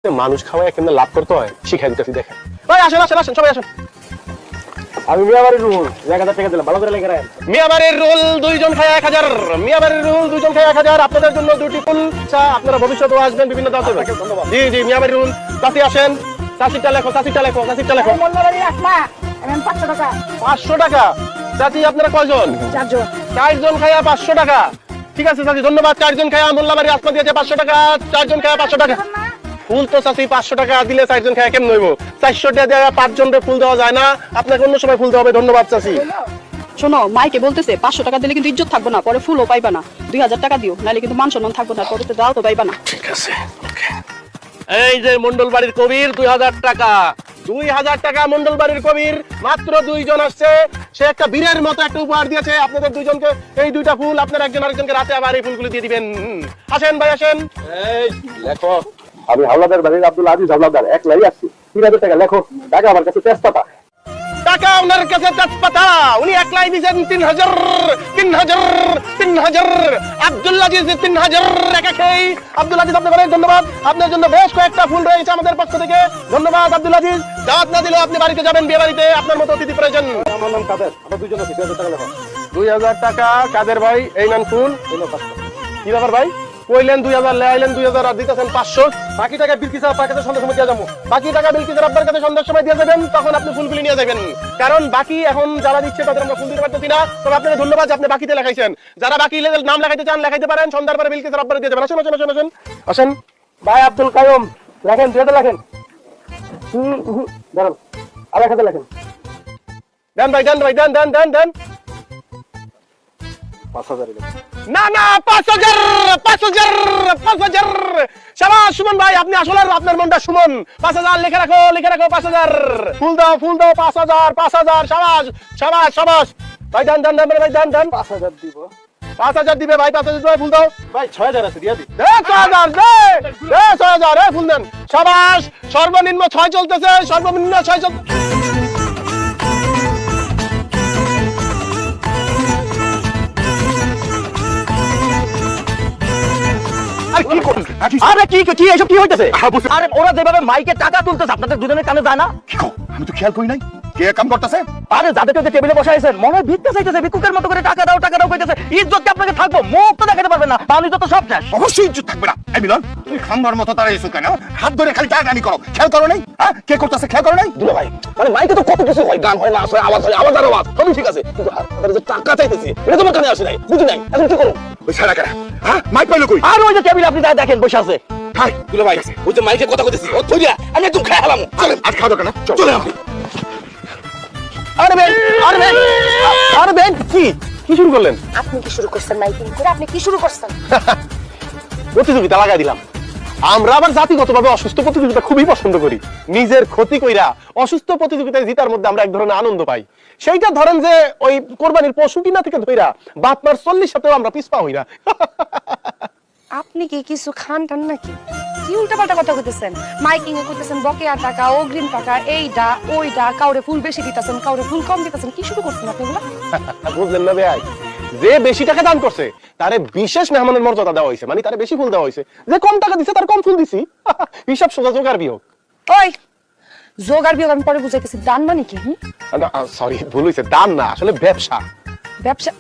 মানুষ খাওয়ায় কেমনে লাভ করতে হয় শিখাই দিতেছি দেখেন। ভাই আসেন আসেন আসেন সবাই আসেন। আমি মিয়াবাড়ির রুল 1000 টাকা দিলাম, ভালো করে লেখা রাখেন। মিয়াবাড়ির রোল দুইজন খায় 1000, মিয়াবাড়ির রোল দুইজন খায় 1000। আপনাদের জন্য দুটি ফুল চা, আপনারা ভবিষ্যতেও আসবেন বিভিন্ন দাওয়াতে। ধন্যবাদ। জি জি মিয়াবাড়ির রোল। চাচি আসেন, চাচিটা লেখো, চাচিটা লেখো, চাচিটা লেখো। 500 টাকা। 500 টাকা। চাচি আপনারা কয়জন? 4 জন। 4 জন খায়া 500 টাকা। ঠিক আছে চাচি ধন্যবাদ। 4 জন খায়া মোল্লাবাড়ি আসমা দিয়েছে 500 টাকা। 4 জন খায়া 500 টাকা। ফুল তো চাচি 500 টাকা দিলে 4 জন খায়া কেমন হইব? 400 টাকা দিয়ে 5 জনকে ফুল দেওয়া যায় না, আপনাকে অন্য সময় ফুল দেওয়া হবে। ধন্যবাদ চাচি। শোনো, মাইকে বলতেছে 500 টাকা দিলে কিন্তু ইজ্জত থাকবে না, পরে ফুলও পাইবা না। 2000 টাকা দিও, নাহলে কিন্তু মান সম্মান থাকবে না, পরে তো দাও তো পাইবা না। ঠিক আছে। এই যে মন্ডল বাড়ির কবির 2000 টাকা। 2000 টাকা মন্ডল বাড়ির কবির। মাত্র 2 জন আসছে, সে একটা বীরের মতো একটা উপহার দিয়েছে আপনাদের দুইজনকে। এই দুইটা ফুল আপনারা একজন আরেকজনকে রাতে আবার এই ফুলগুলো দিয়ে দিবেন। আসেন ভাই আসেন। এই লেখো, আমি হাওলাদার বাড়ির আব্দুল আজিজ হাওলাদার, একলাই আছি। 3000 টাকা লেখো, টাকা আমার কাছে তেজপাতা। টাকা ওনার কাছে তেজপাতা, উনি একলাই দিয়েছেন 3000 3000 3000। আব্দুল আজিজ 3000 একা খেই। আব্দুল আজিজ আপনাকে অনেক ধন্যবাদ, আপনার জন্য বেশ কয়েকটা ফুল রয়েছে আমাদের পক্ষ থেকে। ধন্যবাদ আব্দুল আজিজ। দাওয়াত না দিলেও আপনি বাড়িতে যাবেন, বিয়ে বাড়িতে আপনার মতো অতিথি প্রয়োজন। আমার নাম কাদের, আমরা দুইজন আছি। 2000 টাকা লেখো। 2000 টাকা কাদের ভাই? এই নেন ফুল। কি ব্যাপার ভাই? কইলেন 2000, লেআইলেন 2000 আর দিতেছেন 500। বাকি টাকা বিলকিস আপার কাছে সন্ধ্যার সময় দিয়ে যাবো। বাকি টাকা বিলকিসের আব্বার কাছে সন্ধ্যার সময় দিয়ে যাবেন, তখন আপনি ফুলগুলি নিয়ে যাবেন। কারণ বাকি এখন যারা দিচ্ছে তাদের আমরা ফুল দিতে পারতেছি না। তবে আপনাকে ধন্যবাদ যে আপনি বাকিতে লেখাইছেন। যারা বাকি নাম লেখাইতে চান লেখাইতে পারেন, সন্ধ্যার পরে বিলকিসের আব্বার দিয়ে যাবেন। আসেন আসেন আসেন আসেন আসেন। ভাই আব্দুল কায়ুম লেখেন, 2000 লেখেন। দাঁড়ান, আর 1000 লেখেন। দেন ভাই দেন ভাই দেন দেন দেন দেন। 5000 লেখেন। না না 5000 5000 5000। শাবাশ সুমন ভাই, আপনি আসলে আপনার মনটা সুমন। 5000 লিখে রাখো লিখে রাখো 5000। ফুল দাও ফুল দাও 5000 5000। শাবাশ শাবাশ শাবাশ ভাই দেন দেন দেন ভাই দেন দেন। 5000 দিব। 5000 দিবে ভাই, 5000 দিবে ফুল দাও। ভাই 6000 আছে, দিয়া দি। 6000 দে 6000 এ ফুল দেন। শাবাশ, সর্বনিম্ন 6 চলতেছে, সর্বনিম্ন 6 চলতেছে। আরে কি কি এসব কি হইতেছে? আরে ওরা যেভাবে মাইকে টাকা তুলতেছে আপনাদের দুজনের কানে যায় না? আমি তো খেয়াল করি নাই কে কাম করতেছে। আরে যাদেরকে টেবিলে বসাইছেন মনে হয় ভিক্ষা চাইতেছে, ভিক্ষুকের মতো করে টাকা দাও কইতেছে। ইজ্জত কি আপনাকে থাকবো? মুখ তো দেখাতে পারবেন না, পানি তো সব শেষ। অবশ্যই ইজ্জত থাকবে না। এই মিলন, তুমি খাম্বার মতো তারা এসো কেন? হাত ধরে খালি টাকানি করো, খেয়াল করো নাই? হ্যাঁ, কে করতেছে খেয়াল করো নাই? দুলা ভাই, মানে মাইকে তো কত কিছু হয়, গান হয়, নাচ হয়, আওয়াজ হয়, আওয়াজ আর আওয়াজ সবই ঠিক আছে, কিন্তু আপনারা যে টাকা চাইতেছে এটা তোমার কানে আসে নাই, বুঝি নাই। এখন কি করো? ওই সারা কারা, হ্যাঁ মাইক পাইলো কই? আর ওই যে টেবিলে আপনি যাই দেখেন বসে আছে। হাই দুলা ভাই, ওই যে মাইকে কথা কইতেছি ও থইয়া আমি একদম খাই হলাম। চলেন আর খাওয়া দরকার না, চলেন আপনি। আরে বেন আরে বেন আরে বেন, কি শুরু করলেন? আপনি কি শুরু করছেন মাইকিং করে? আপনি কি শুরু করছেন? প্রতিযোগিতা লাগাই দিলাম। আমরা আবার জাতিগতভাবে অসুস্থ প্রতিযোগিতা খুবই পছন্দ করি। নিজের ক্ষতি কইরা অসুস্থ প্রতিযোগিতায় জিতার মধ্যে আমরা এক ধরনের আনন্দ পাই। সেইটা ধরেন যে ওই কোরবানির পশু কিনা থেকে ধইরা বাপ মার 40 সাথেও আমরা পিছপা হই না। আপনি কি কিছু খান টান নাকি? কি উল্টাপাল্টা কথা কইতেছেন? মাইকিং এ কইতেছেন বকেয়া টাকা, অগ্রিম টাকা, এইটা ওইটা, কাউরে ফুল বেশি দিতেছেন, কাউরে ফুল কম দিতেছেন। কি শুরু করছেন আপনি এগুলা? বুঝলেন না ভাই, যে বেশি টাকা দান করছে তারে বিশেষ মেহমানের মর্যাদা দেওয়া হয়েছে, মানে তারে বেশি ফুল দেওয়া হয়েছে। যে কম টাকা দিছে তার কম ফুল দিছি। হিসাব সোজা যোগার বিয়োগ। ওই যোগার বিয়োগ আমি পরে বুঝাইতেছি। দান মানে কি? সরি ভুল হয়েছে, দান না, আসলে ব্যবসা। ব্যবসা?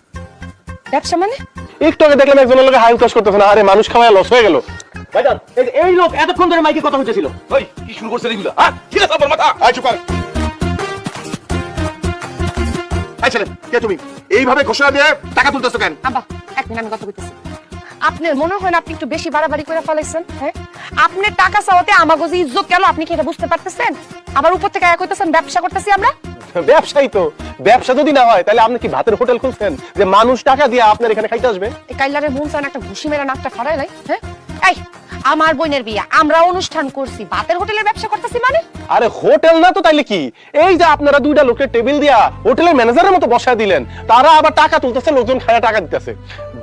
ব্যবসা মানে? একটু আগে দেখলাম একজনের লোকে হাই উতাস করতেছে না, আরে মানুষ খাওয়ায় লস হয়ে গেল। ভাইজান, এই লোক এতক্ষণ ধরে মাইকে কথা হইতেছিল। ওই কি শুরু করছেন এগুলা? হ্যাঁ কি আছে আপনার মাথা? আই চুপ কর। আই ছেলে, কে তুমি? এইভাবে ঘোষণা দিয়ে টাকা তুলতেছো কেন? আব্বা এক মিনিট, আমি কথা কইতেছি। আপনার মনে হয় না আপনি একটু বেশি বাড়াবাড়ি করে ফেলাইছেন? হ্যাঁ, আপনার টাকা চাওয়াতে আমাগো যে ইজ্জত গেল, আপনি কি এটা বুঝতে পারতেছেন? আবার উপর থেকে এক হইতেছেন ব্যবসা করতেছি আমরা। ব্যবসায়ী তো, ব্যবসা যদি না হয় তাহলে আপনি কি ভাতের হোটেল খুলছেন যে মানুষ টাকা দিয়ে আপনার এখানে খাইতে আসবে? এই কাইলারে মন চায় না একটা ঘুষি মেরে নাকটা ফাড়াই লাই? হ্যাঁ, এই আমার বোনের বিয়ে, আমরা অনুষ্ঠান করছি, ভাতের হোটেলের ব্যবসা করতেছি মানে? আরে হোটেল না তো তাইলে কি? এই যে আপনারা দুইটা লোকের টেবিল দিয়া হোটেলের ম্যানেজারের মতো বসায় দিলেন, তারা আবার টাকা তুলতেছে, লোকজন খায়া টাকা দিতেছে।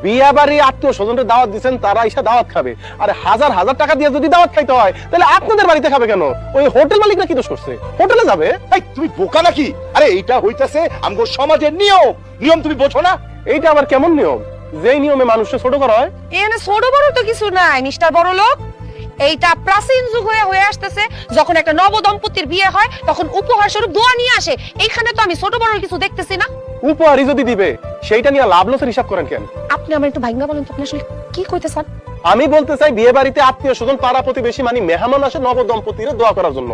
বিয়া বাড়ি আত্মীয় স্বজনদের দাওয়াত দিচ্ছেন, তারা এসে দাওয়াত খাবে। আরে হাজার হাজার টাকা দিয়ে যদি দাওয়াত খাইতে হয় তাহলে আপনাদের বাড়িতে খাবে কেন? ওই হোটেল মালিকরা কি দোষ করছে? হোটেলে যাবে। এই তুমি বোকা নাকি? আরে এইটা হইতাছে আমগো সমাজের নিয়ম। নিয়ম তুমি বোঝো না? এইটা আবার কেমন নিয়ম যেই নিয়মে মানুষকে ছোট করা হয়? এখানে ছোট বড় তো কিছু নাই মিস্টার বড় লোক। এইটা প্রাচীন যুগ হয়ে আসছে। আছে যখন একটা নব দম্পতির বিয়ে হয় তখন উপহার স্বরূপ দোয়া নিয়ে আসে, এইখানে তো আমি ছোট বড় কিছু দেখতেছি না। উপহারই যদি দিবে সেইটা নিয়ে লাভ লসের হিসাব করেন কেন? আপনি আমার একটু ভাঙ্গা বলেন তো, আপনি আসলে কি কইতে চান? আমি বলতে চাই বিয়ে বাড়িতে আত্মীয় স্বজন পাড়া প্রতিবেশী মানে মেহমান আসে নব দম্পতির দোয়া করার জন্য।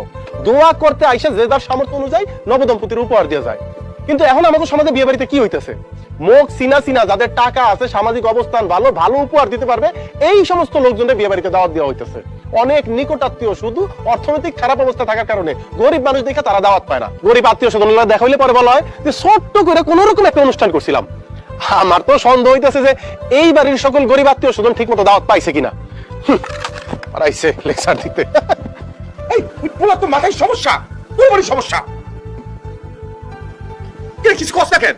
দোয়া করতে আইসা যে যার সামর্থ্য অনুযায়ী নব দম্পতির উপহার দেওয়া যায়। কিন্তু এখন আমাদের সমাজে বিয়ে বাড়িতে কি হইতেছে, মুখ চিনা চিনা যাদের টাকা আছে, সামাজিক অবস্থান ভালো, ভালো উপহার দিতে পারবে, এই সমস্ত লোকজনের বিয়ে বাড়িতে দাওয়াত দেওয়া হইতেছে। অনেক নিকট আত্মীয় শুধু অর্থনৈতিক খারাপ অবস্থা থাকার কারণে গরিব মানুষ দেখে তারা দাওয়াত পায় না। গরিব আত্মীয় স্বজন দেখা হইলে পরে বলা হয় যে ছোট্ট করে কোন রকম একটা অনুষ্ঠান করছিলাম। আমার তো সন্দেহ হইতেছে যে এই বাড়ির সকল গরিব আত্মীয় স্বজন ঠিক মতো দাওয়াত পাইছে কিনা। পারাইছে লেকচার দিতে। এই পুরো তো মাথায় সমস্যা, পুরো সমস্যা। কে কিছু কষ্ট কেন?